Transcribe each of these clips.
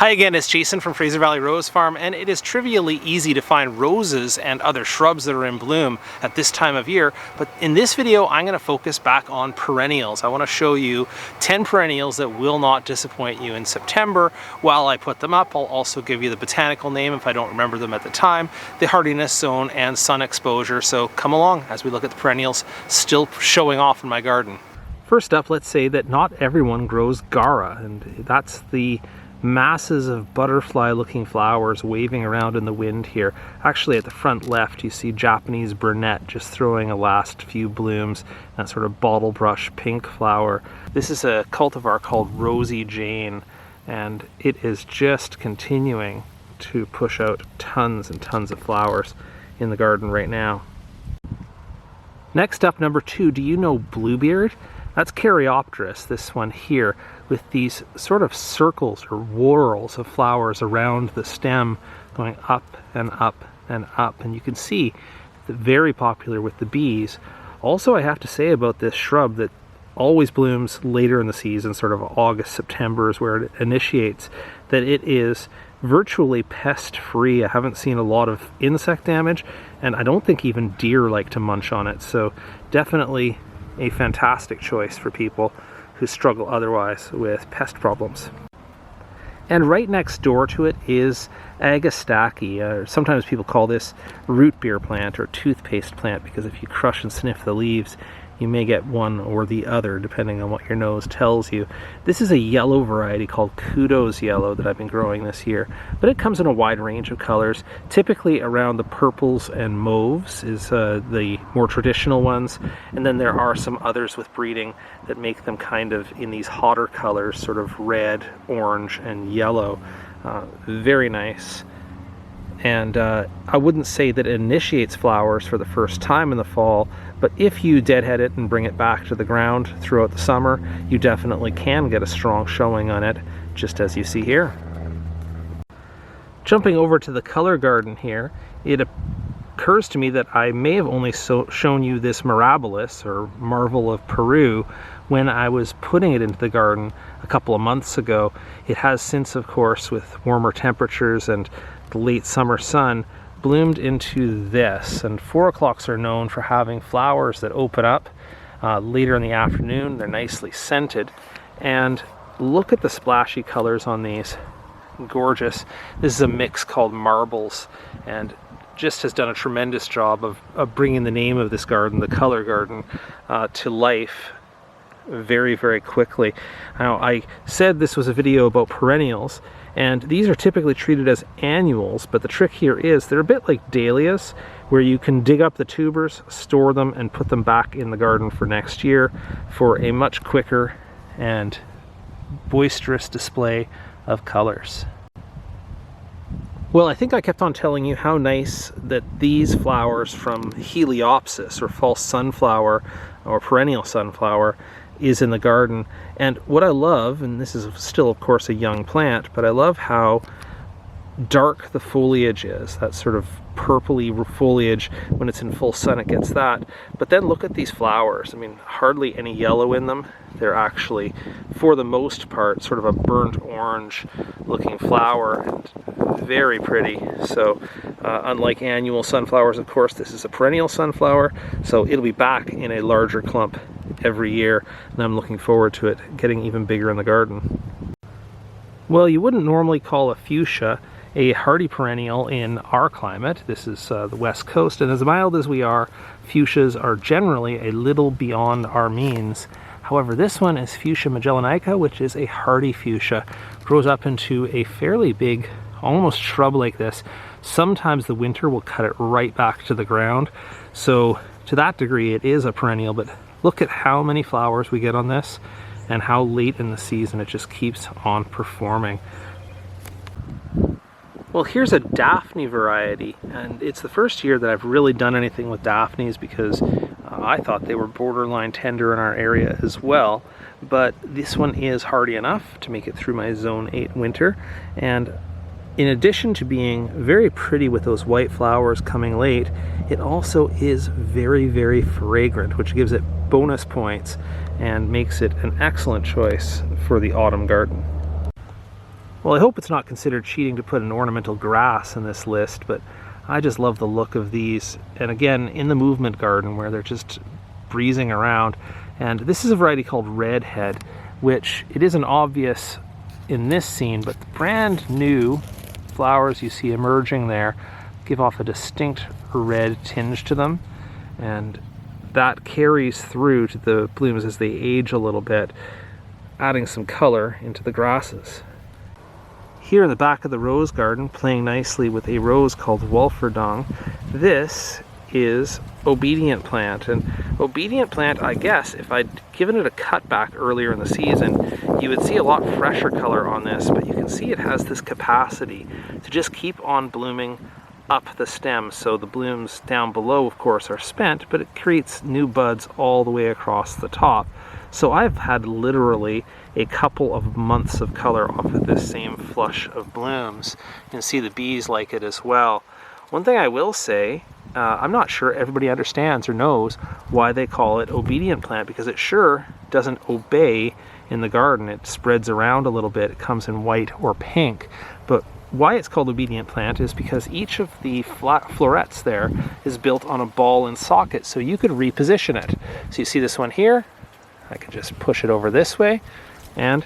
Hi again, it's Jason from Fraser Valley Rose Farm, and it is trivially easy to find roses and other shrubs that are in bloom at this time of year. But in this video, I'm going to focus back on perennials. I want to show you 10 perennials that will not disappoint you in September. While I put them up, I'll also give you the botanical name if I don't remember them at the time, the hardiness zone, and sun exposure. So come along as we look at the perennials still showing off in my garden. First up, let's say that not everyone grows Gara, and that's the masses of butterfly-looking flowers waving around in the wind here. Actually, at the front left, you see Japanese burnet just throwing a last few blooms, that sort of bottle brush pink flower. This is a cultivar called Rosy Jane, and it is just continuing to push out tons and tons of flowers in the garden right now. Next up, number 2, do you know Bluebeard? That's Caryopteris, this one here, with these sort of circles or whorls of flowers around the stem going up and up and up. And you can see that very popular with the bees. Also, I have to say about this shrub that always blooms later in the season, sort of August, September is where it initiates, that it is virtually pest-free. I haven't seen a lot of insect damage, and I don't think even deer like to munch on it. So definitely a fantastic choice for people who struggle otherwise with pest problems. And right next door to it is Agastache. Sometimes people call this root beer plant or toothpaste plant because if you crush and sniff the leaves, you may get one or the other depending on what your nose tells you. This is a yellow variety called Kudos yellow that I've been growing this year, but it comes in a wide range of colors. Typically around the purples and mauves is the more traditional ones, and then there are some others with breeding that make them kind of in these hotter colors, sort of red, orange, and yellow. Very nice. And I wouldn't say that it initiates flowers for the first time in the fall, but if you deadhead it and bring it back to the ground throughout the summer, you definitely can get a strong showing on it, just as you see here. Jumping over to the color garden here, it occurs to me that I may have only shown you this mirabilis, or marvel of Peru, when I was putting it into the garden a couple of months ago. It has since, of course, with warmer temperatures and the late summer sun, bloomed into this. And 4 o'clocks are known for having flowers that open up later in the afternoon. They're nicely scented. And look at the splashy colors on these. Gorgeous. This is a mix called Marbles, and just has done a tremendous job of bringing the name of this garden, the color garden, to life very, very quickly. Now, I said this was a video about perennials, and these are typically treated as annuals, but the trick here is they're a bit like dahlias, where you can dig up the tubers, store them, and put them back in the garden for next year for a much quicker and boisterous display of colors. Well, I think I kept on telling you how nice that these flowers from Heliopsis, or false sunflower, or perennial sunflower, is in the garden. And what I love, and this is still of course a young plant, but I love how dark the foliage is. That sort of purpley foliage, when it's in full sun it gets that. But then look at these flowers. I mean, hardly any yellow in them. They're actually, for the most part, sort of a burnt orange looking flower, and very pretty. So unlike annual sunflowers, of course, this is a perennial sunflower, so it'll be back in a larger clump every year, and I'm looking forward to it getting even bigger in the garden. Well, you wouldn't normally call a fuchsia a hardy perennial in our climate. This is the west coast, and as mild as we are, fuchsias are generally a little beyond our means. However, this one is Fuchsia magellanica, which is a hardy fuchsia. Grows up into a fairly big, almost shrub like this. Sometimes the winter will cut it right back to the ground. So to that degree, it is a perennial, but look at how many flowers we get on this and how late in the season it just keeps on performing. Well, here's a Daphne variety, and it's the first year that I've really done anything with Daphnes because I thought they were borderline tender in our area as well, but this one is hardy enough to make it through my Zone 8 winter. And in addition to being very pretty with those white flowers coming late, it also is very, very fragrant, which gives it bonus points and makes it an excellent choice for the autumn garden. Well, I hope it's not considered cheating to put an ornamental grass in this list, but I just love the look of these. And again, in the movement garden where they're just breezing around. And this is a variety called Redhead, which it isn't obvious in this scene, but the brand new flowers you see emerging there give off a distinct red tinge to them. And that carries through to the blooms as they age a little bit, adding some color into the grasses. Here in the back of the rose garden, playing nicely with a rose called Wolferdung, this is Obedient Plant. And Obedient Plant, I guess, if I'd given it a cut back earlier in the season, you would see a lot fresher color on this, but you can see it has this capacity to just keep on blooming up the stem. So the blooms down below, of course, are spent, but it creates new buds all the way across the top. So I've had literally a couple of months of color off of this same flush of blooms. You can see the bees like it as well. One thing I will say, I'm not sure everybody understands or knows why they call it Obedient Plant, because it sure doesn't obey in the garden. It spreads around a little bit. It comes in white or pink. But why it's called Obedient Plant is because each of the flat florets there is built on a ball and socket, so you could reposition it. So you see this one here, I can just push it over this way, and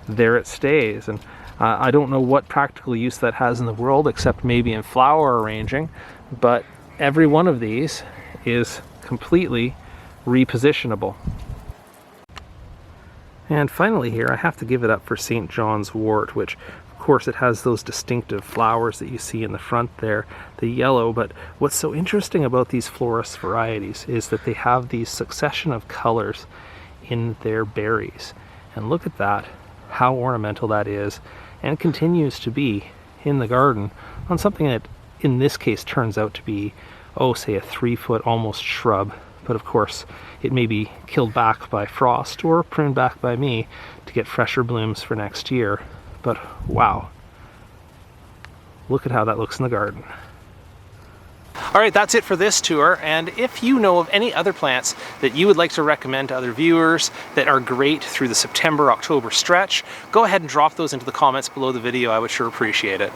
there it stays. And I don't know what practical use that has in the world, except maybe in flower arranging, but every one of these is completely repositionable. And finally here, I have to give it up for St. John's wort, which of course it has those distinctive flowers that you see in the front there, the yellow. But what's so interesting about these florist varieties is that they have these succession of colors in their berries. And look at that, how ornamental that is, and continues to be in the garden on something that in this case turns out to be, oh, say a 3-foot almost shrub. But of course it may be killed back by frost or pruned back by me to get fresher blooms for next year. But wow, look at how that looks in the garden. All right, that's it for this tour. And if you know of any other plants that you would like to recommend to other viewers that are great through the September-October stretch, go ahead and drop those into the comments below the video. I would sure appreciate it.